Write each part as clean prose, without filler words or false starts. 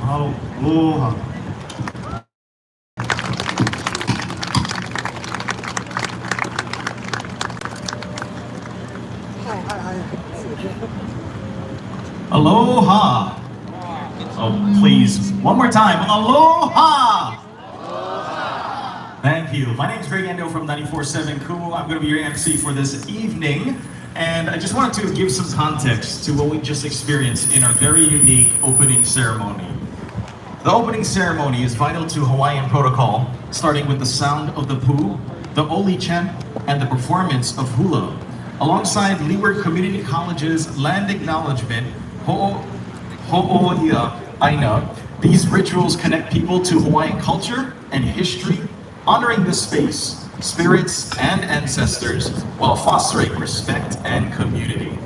Aloha. Aloha. Oh, please, one more time. Aloha. Thank you. My name is Greg Endo from 94.7 Kumu. I'm going to be your MC for this evening. And I just wanted to give some context to what we just experienced in our very unique opening ceremony. The opening ceremony is vital to Hawaiian protocol, starting with the sound of the pu, the Oli chant, and the performance of hula. Alongside Leeward Community College's land acknowledgement, Ho'oia Aina, these rituals connect people to Hawaiian culture and history, honoring the space, spirits, and ancestors while fostering respect and community.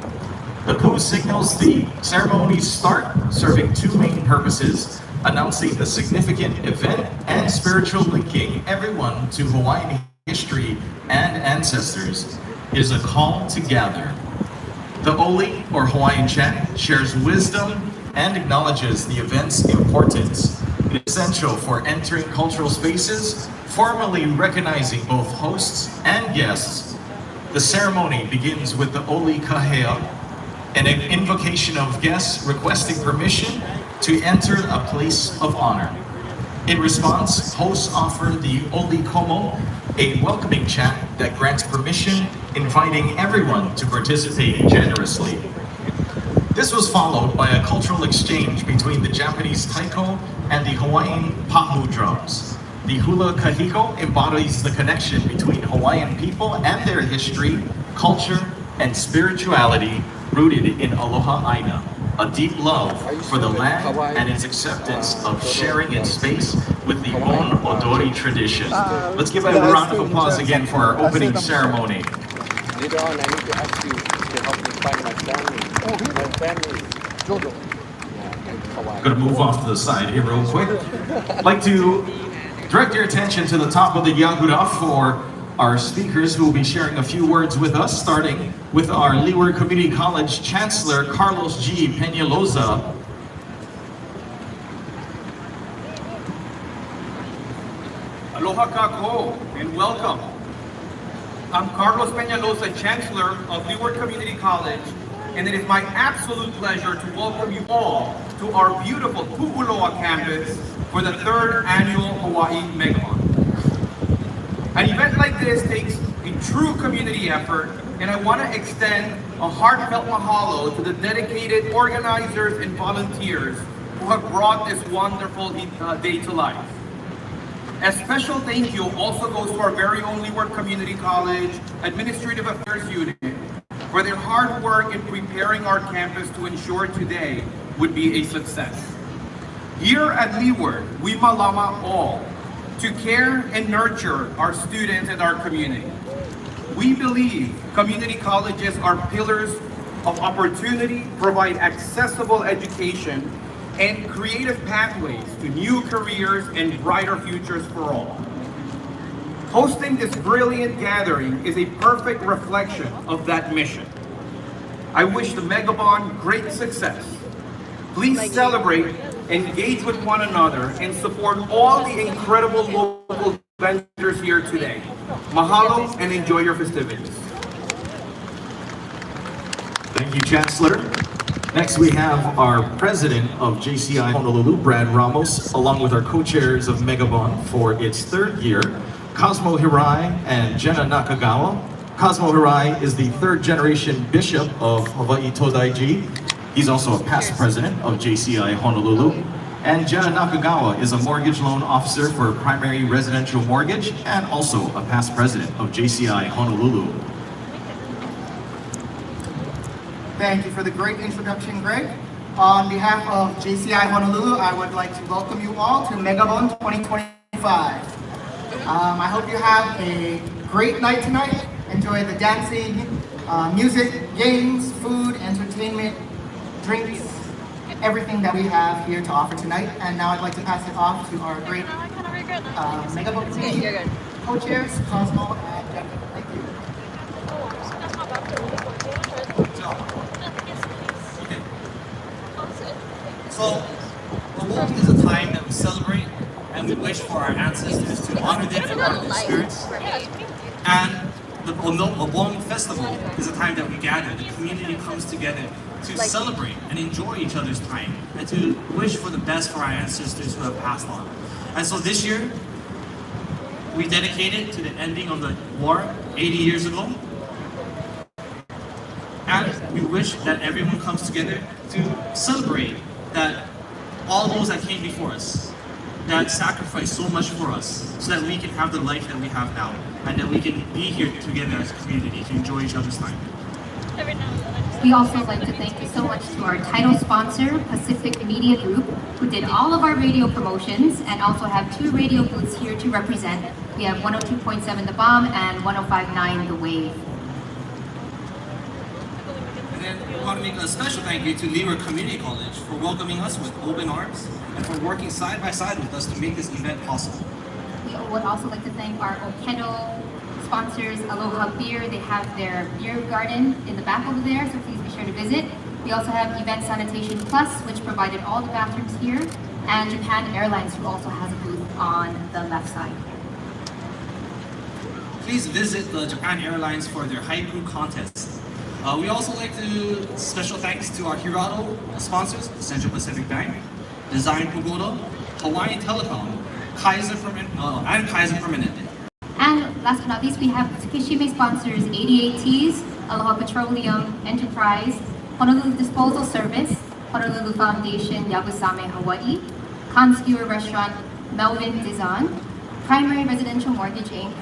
The pu signals the ceremony's start, serving two main purposes: announcing the significant event and spiritual linking everyone to Hawaiian history and ancestors. It is a call to gather. The Oli, or Hawaiian chant, shares wisdom and acknowledges the event's importance. It is essential for entering cultural spaces, formally recognizing both hosts and guests. The ceremony begins with the Oli Kahea, an invocation of guests requesting permission to enter a place of honor. In response, hosts offer the Oli Komo, a welcoming chant that grants permission, inviting everyone to participate generously. This was followed by a cultural exchange between the Japanese taiko and the Hawaiian pahu drums. The hula kahiko embodies the connection between Hawaiian people and their history, culture, and spirituality rooted in Aloha Aina, a deep love for the land and its acceptance of sharing its space with the Bon Odori tradition. Let's give a round of applause again for our opening ceremony. Later on, I need to ask you to help me find my family. My family is Jojo. I'm gonna move off to the side here real quick. I'd like to direct your attention to the top of the Yagura for our speakers who will be sharing a few words with us, starting with our Leeward Community College Chancellor, Carlos G. Peñalosa. Aloha kako and welcome. I'm Carlos Peñalosa, Chancellor of Leeward Community College, and it is my absolute pleasure to welcome you all to our beautiful Pu'uloa campus for the third annual Hawaii Megabon. An event like this takes a true community effort, and I want to extend a heartfelt mahalo to the dedicated organizers and volunteers who have brought this wonderful day to life. A special thank you also goes to our very own Leeward Community College Administrative Affairs Unit for their hard work in preparing our campus to ensure today would be a success. Here at Leeward, we malama all to care and nurture our students and our community. We believe community colleges are pillars of opportunity, provide accessible education, and creative pathways to new careers and brighter futures for all. Hosting this brilliant gathering is a perfect reflection of that mission. I wish the Megabon great success. Please celebrate, engage with one another, and support all the incredible local vendors here today. Mahalo and enjoy your festivities. Thank you, Chancellor. Next, we have our president of JCI Honolulu, Brad Ramos, along with our co-chairs of Megabon for its third year, Cosmo Hirai and Jenna Nakagawa. Cosmo Hirai is the third generation bishop of Hawaii Todaiji. He's also a past president of JCI Honolulu. And Jenna Nakagawa is a mortgage loan officer for primary residential mortgage and also a past president of JCI Honolulu. Thank you for the great introduction, Greg. On behalf of JCI Honolulu, I would like to welcome you all to Megabon 2025. I hope you have a great night tonight. Enjoy the dancing, music, games, food, entertainment, drinks, everything that we have here to offer tonight. And now I'd like to pass it off to our great Megabon team co-chairs, Cosmo and Jenna. Thank you. So, the walk is a The Obon Festival is a time that we gather, the community comes together to celebrate and enjoy each other's time and to wish for the best for our ancestors who have passed on. And so this year, we dedicate it to the ending of the war 80 years ago. And we wish that everyone comes together to celebrate that all those that came before us, that sacrificed so much for us, so that we can have the life that we have now, and that we can be here together as a community to enjoy each other's time. We also like to thank you so much to our title sponsor, Pacific Media Group, who did all of our radio promotions and also have 2 radio booths here to represent. We have 102.7 The Bomb and 105.9 The Wave. And then we want to make a special thank you to Leeward Community College for welcoming us with open arms and for working side by side with us to make this event possible. We would also like to thank our Okedo sponsors, Aloha Beer. They have their beer garden in the back over there, so please be sure to visit. We also have Event Sanitation Plus, which provided all the bathrooms here, and Japan Airlines, who also has a booth on the left side. Please visit the Japan Airlines for their haiku contest. We also like to special thanks to our Hirado sponsors, Central Pacific Bank, Design Pagoda, Hawaiian Telecom, and Kaiser Permanente. And last but not least, we have Tsukishima sponsors 88Ts, Aloha Petroleum Enterprise, Honolulu Disposal Service, Honolulu Foundation Yabusame Hawaii, Conskewer Restaurant Melvin Dizan, Primary Residential Mortgage Inc.,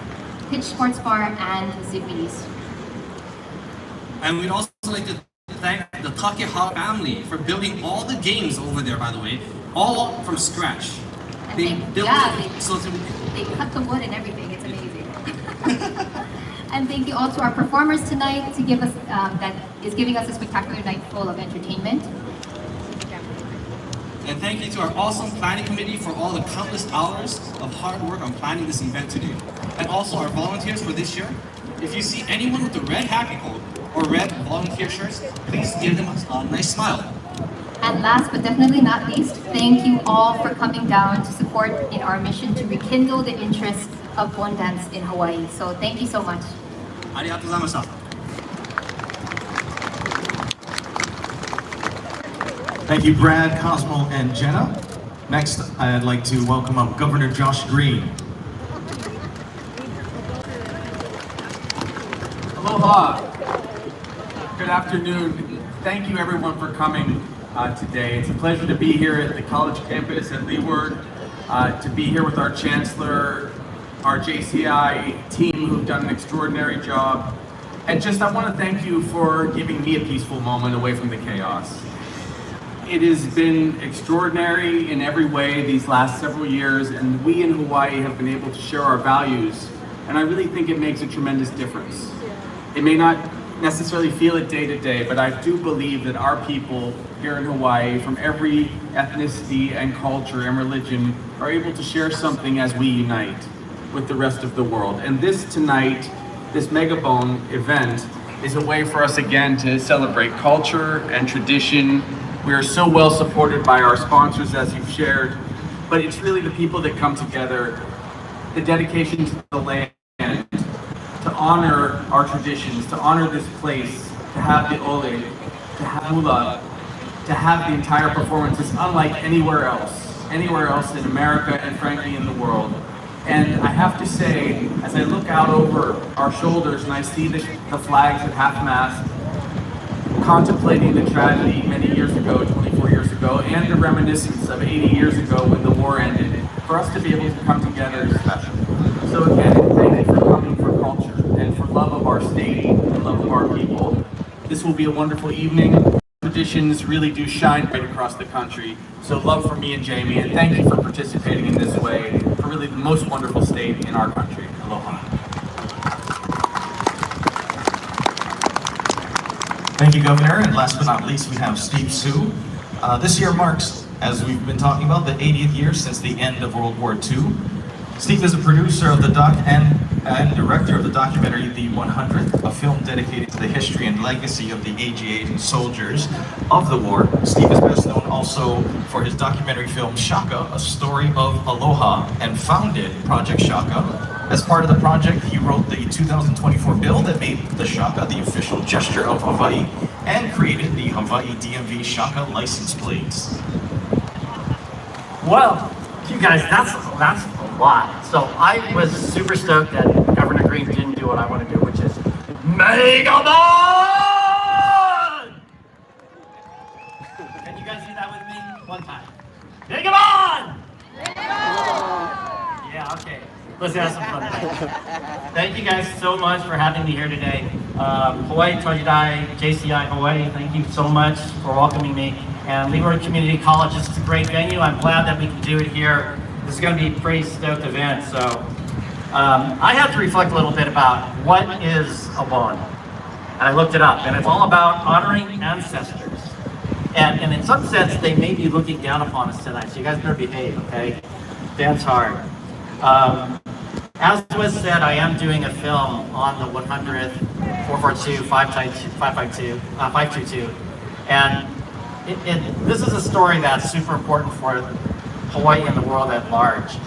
Pitch Sports Bar, and Zippies. And we'd also like to thank the Takeha family for building all the games over there, by the way, all from scratch. They cut the wood and everything. It's amazing. And thank you all to our performers tonight to give us that is giving us a spectacular night full of entertainment. And thank you to our awesome planning committee for all the countless hours of hard work on planning this event today. And also our volunteers for this year. If you see anyone with the red happy coat or red volunteer shirts, please give them a nice smile. And last but definitely not least, thank you all for coming down to support in our mission to rekindle the interest of Bon Dance in Hawaii. So thank you so much. Arigatou gozaimashita. Thank you, Brad, Cosmo, and Jenna. Next, I'd like to welcome up Governor Josh Green. Aloha. Good afternoon. Thank you everyone for coming today. It's a pleasure to be here at the college campus at Leeward, to be here with our chancellor, our JCI team who've done an extraordinary job. And just I want to thank you for giving me a peaceful moment away from the chaos. It has been extraordinary in every way these last several years, and we in Hawaii have been able to share our values, and I really think it makes a tremendous difference. It may not necessarily feel it day to day, but I do believe that our people here in Hawaii, from every ethnicity and culture and religion, are able to share something as we unite with the rest of the world. And this tonight, this Megabone event, is a way for us again to celebrate culture and tradition. We are so well supported by our sponsors, as you've shared, but it's really the people that come together, the dedication to the land, to honor our traditions, to honor this place, to have the ole, to have hula, to have the entire performance. It's unlike anywhere else in America and frankly in the world. And I have to say, as I look out over our shoulders and I see the flags at half-mast, contemplating the tragedy many years ago, 24 years ago, and the reminiscence of 80 years ago when the war ended, for us to be able to come together is special. So again, thank you for coming for culture and for love of our state and love of our people. This will be a wonderful evening. Traditions really do shine right across the country. So love for me and Jamie, and thank you for participating in this way for really the most wonderful state in our country. Aloha. Thank you, Governor. And last but not least, we have Steve Sue. This year marks, as we've been talking about, the 80th year since the end of World War II. Steve is a producer of the and director of the documentary The 100th, a film dedicated to the history and legacy of the AGA soldiers of the war. Steve is best known also for his documentary film Shaka, A Story of Aloha, and founded Project Shaka, As part of the project, he wrote the 2024 bill that made the shaka the official gesture of Hawaii and created the Hawaii DMV shaka license plates. Well, you guys, that's a lot. So I was super stoked that Governor Green didn't do what I want to do, which is Megamon! Can you guys do that with me? One time. Megamon! Yeah, okay. Let's have some fun today. Thank you guys so much for having me here today. Hawaii Todai, JCI Hawaii, thank you so much for welcoming me. And Leeward Community College, this is a great venue. I'm glad that we can do it here. This is going to be a pretty stoked event. So I have to reflect a little bit about what is a bond. And I looked it up, and it's all about honoring ancestors. And in some sense, they may be looking down upon us tonight, so you guys better behave, okay? Dance hard. As was said, I am doing a film on the 100th 442 522, and this is a story that's super important for Hawaii and the world at large.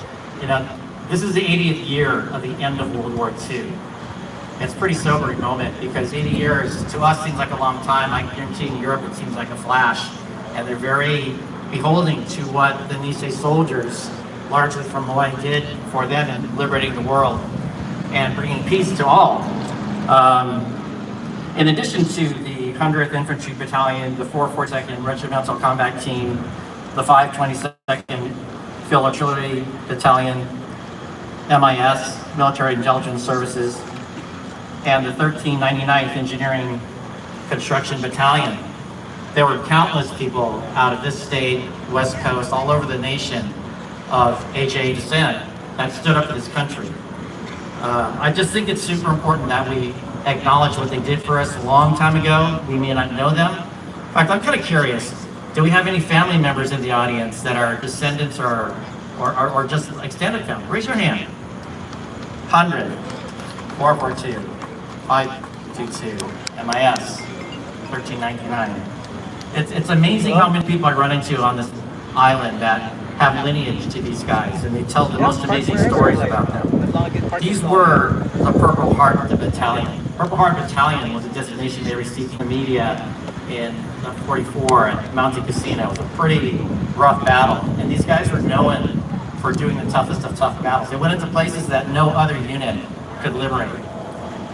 You know, this is the 80th year of the end of World War II. It's a pretty sobering moment because 80 years to us seems like a long time. I guarantee in Europe it seems like a flash, and they're very beholding to what the Nisei soldiers, largely from Hawaii, did for them in liberating the world and bringing peace to all. In addition to the 100th Infantry Battalion, the 442nd Regimental Combat Team, the 522nd Field Artillery Battalion, MIS, Military Intelligence Services, and the 1399th Engineering Construction Battalion. There were countless people out of this state, West Coast, all over the nation of AJA descent that stood up for this country. I just think it's super important that we acknowledge what they did for us a long time ago. We may not know them. In fact, I'm kind of curious, do we have any family members in the audience that are descendants or just extended family? Raise your hand. 100, 442, 522, MIS, 1399. It's amazing how many people I run into on this island that have lineage to these guys, and they tell the most amazing stories about them. These were the Purple Heart Battalion. Purple Heart Battalion was a designation they received from the media in 44 at Mountain Casino. It was a pretty rough battle, and these guys were known for doing the toughest of tough battles. They went into places that no other unit could liberate.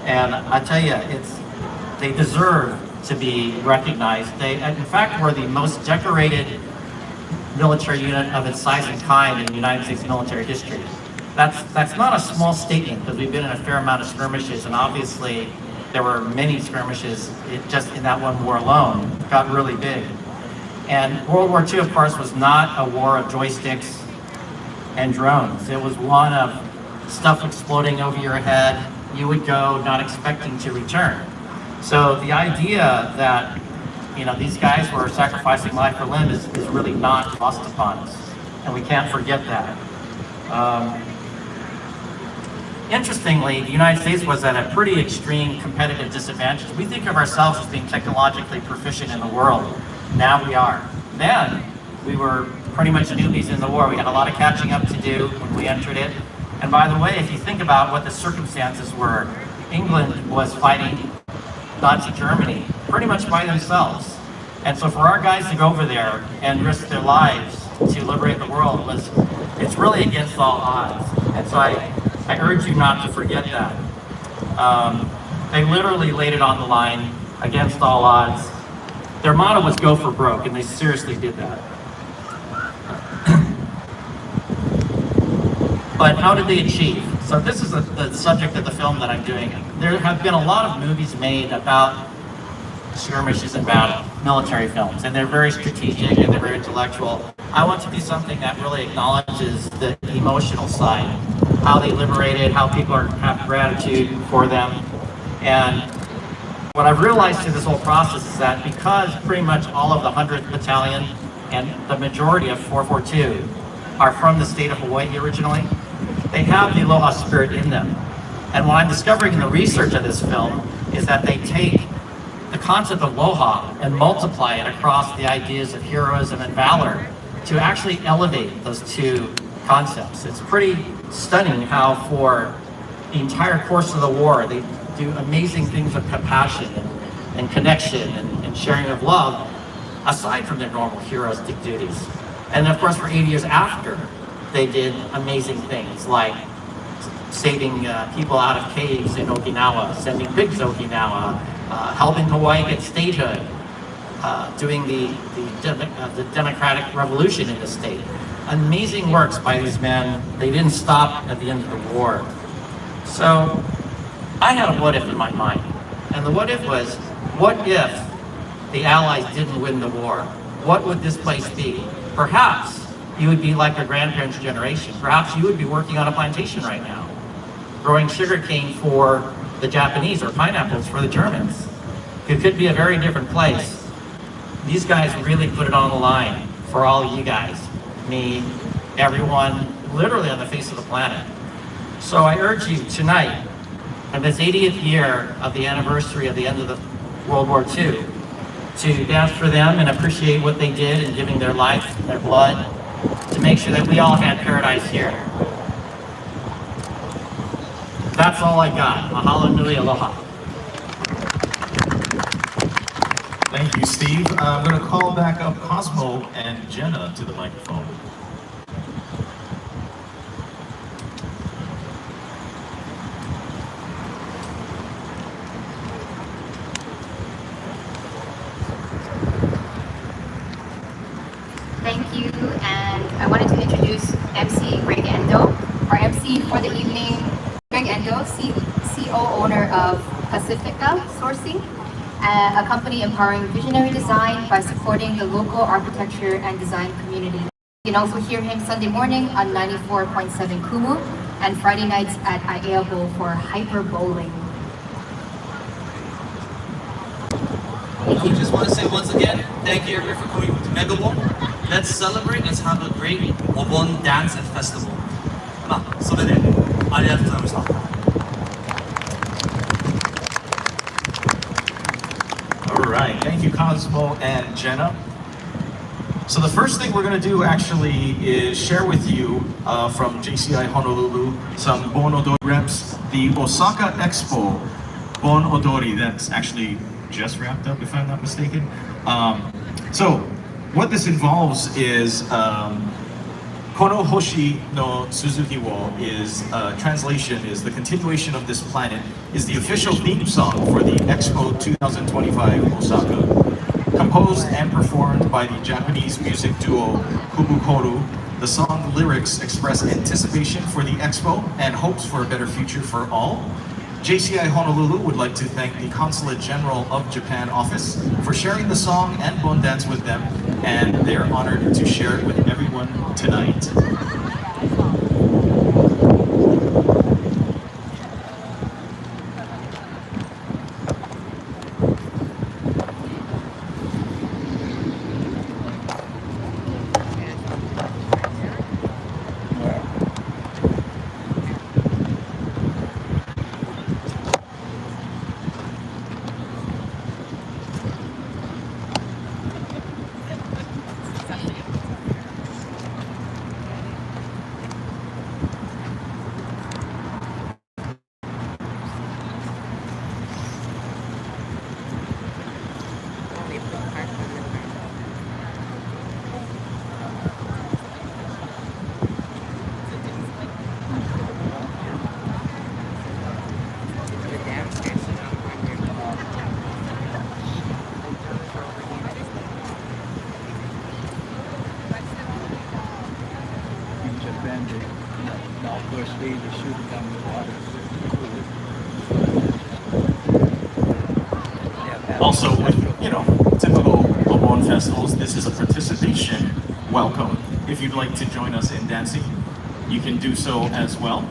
And I tell you, they deserve to be recognized. They, in fact, were the most decorated military unit of its size and kind in United States military history. That's not a small statement because we've been in a fair amount of skirmishes, and obviously there were many skirmishes just in that one war alone. It got really big. And World War II, of course, was not a war of joysticks and drones. It was one of stuff exploding over your head. You would go not expecting to return. So the idea that these guys were sacrificing life for limb is really not lost upon us, and we can't forget that. Interestingly, the United States was at a pretty extreme competitive disadvantage. We think of ourselves as being technologically proficient in the world. Now we are. Then we were pretty much newbies in the war. We had a lot of catching up to do when we entered it. And by the way, if you think about what the circumstances were, England was fighting Nazi Germany pretty much by themselves. And so for our guys to go over there and risk their lives to liberate the world it's really against all odds. And so I urge you not to forget that. They literally laid it on the line against all odds. Their motto was go for broke, and they seriously did that. But how did they achieve? So this is the subject of the film that I'm doing. There have been a lot of movies made about skirmishes and battle, military films, and they're very strategic and they're very intellectual. I want to do something that really acknowledges the emotional side, how they liberated, how people have gratitude for them. And what I've realized through this whole process is that because pretty much all of the 100th Battalion and the majority of 442 are from the state of Hawaii originally, they have the aloha spirit in them. And what I'm discovering in the research of this film is that they take the concept of aloha and multiply it across the ideas of heroism and valor to actually elevate those two concepts. It's pretty stunning how for the entire course of the war. They do amazing things of compassion and connection and sharing of love, aside from their normal heroistic duties. And of course, for 80 years after, they did amazing things like saving people out of caves in Okinawa, sending pigs to Okinawa, helping Hawaii get statehood, doing the democratic revolution in the state. Amazing works by these men. They didn't stop at the end of the war. So I had a what if in my mind. And the what if was, what if the Allies didn't win the war? What would this place be? Perhaps you would be like your grandparents' generation. Perhaps you would be working on a plantation right now, growing sugarcane for the Japanese or pineapples for the Germans. It could be a very different place. These guys really put it on the line for all of you guys, me, everyone, literally on the face of the planet. So I urge you tonight, on this 80th year of the anniversary of the end of the World War II, to dance for them and appreciate what they did in giving their life, their blood, to make sure that we all had paradise here. That's all I got. Mahalo nui aloha. Thank you, Steve. I'm going to call back up Cosmo and Jenna to the microphone. Thank you, and I wanted to introduce MC Greg Endo, our MC for the evening. Greg Endo, CEO owner of Pacifica Sourcing, a company empowering visionary design by supporting the local architecture and design community. You can also hear him Sunday morning on 94.7 Kumu and Friday nights at Aiea Bowl for Hyper Bowling. I just want to say once again, thank you everyone for coming to Megabon. Let's celebrate, let's have a great Obon dance and festival. まあ、それで、ありがとうございました。All right, thank you, Cosmo and Jenna. So the first thing we're going to do actually is share with you from JCI Honolulu some Bon Odori reps. The Osaka Expo Bon Odori, that's actually just wrapped up if I'm not mistaken. So what this involves is Kono Hoshi no Suzuki wo is translation is the continuation of this planet is the official theme song for the Expo 2025 Osaka. Composed and performed by the Japanese music duo Kubukoru, the song lyrics express anticipation for the Expo and hopes for a better future for all. JCI Honolulu would like to thank the Consulate General of Japan office for sharing the song and Bon Dance with them, and they are honored to share it with everyone tonight. Also, with, typical Obon festivals, this is a participation welcome. If you'd like to join us in dancing, you can do so as well.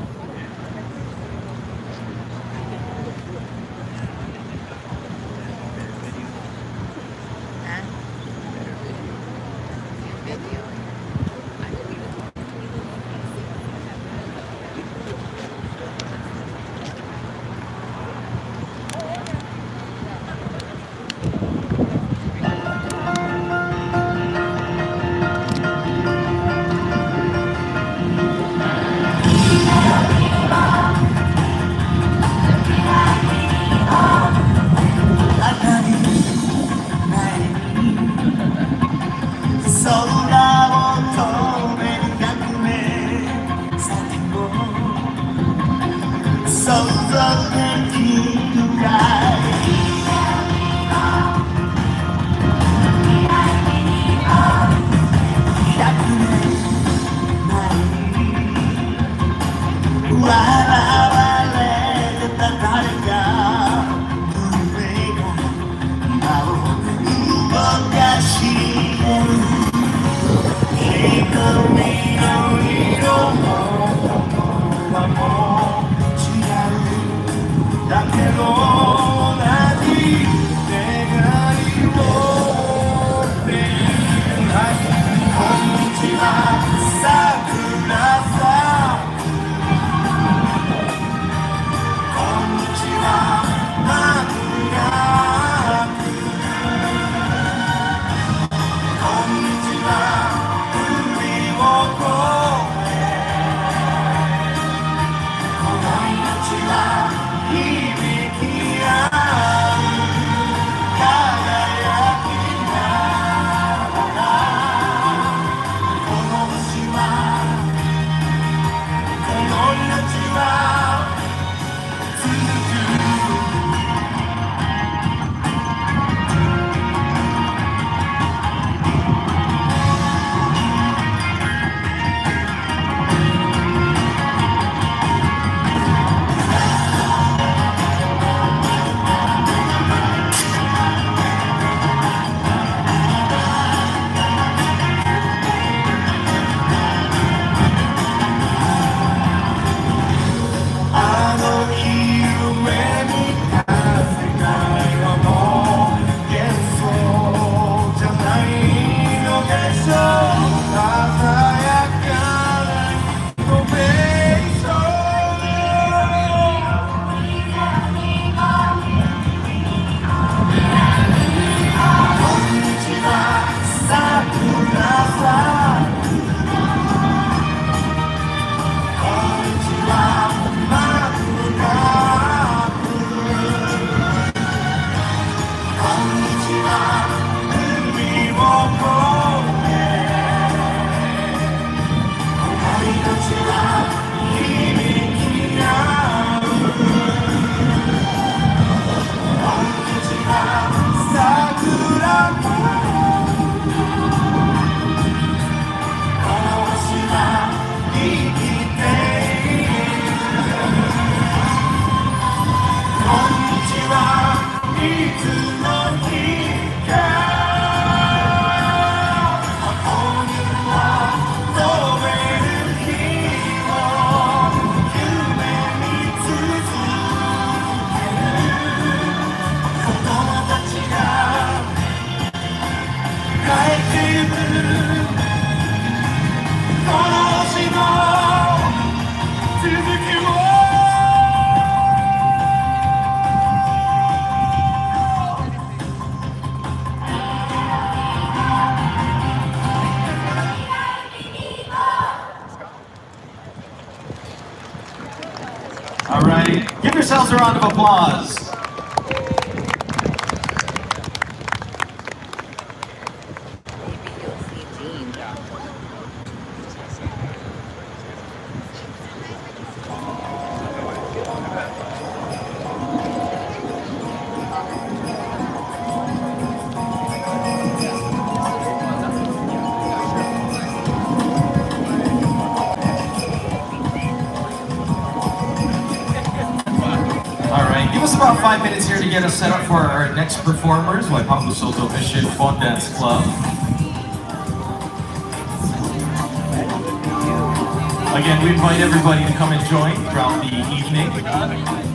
All right, give yourselves a round of applause. All right, give us about 5 minutes here to get us set up for our next performers, Waipahu Soto Mission Phone Dance Club. Again, we invite everybody to come and join throughout the evening.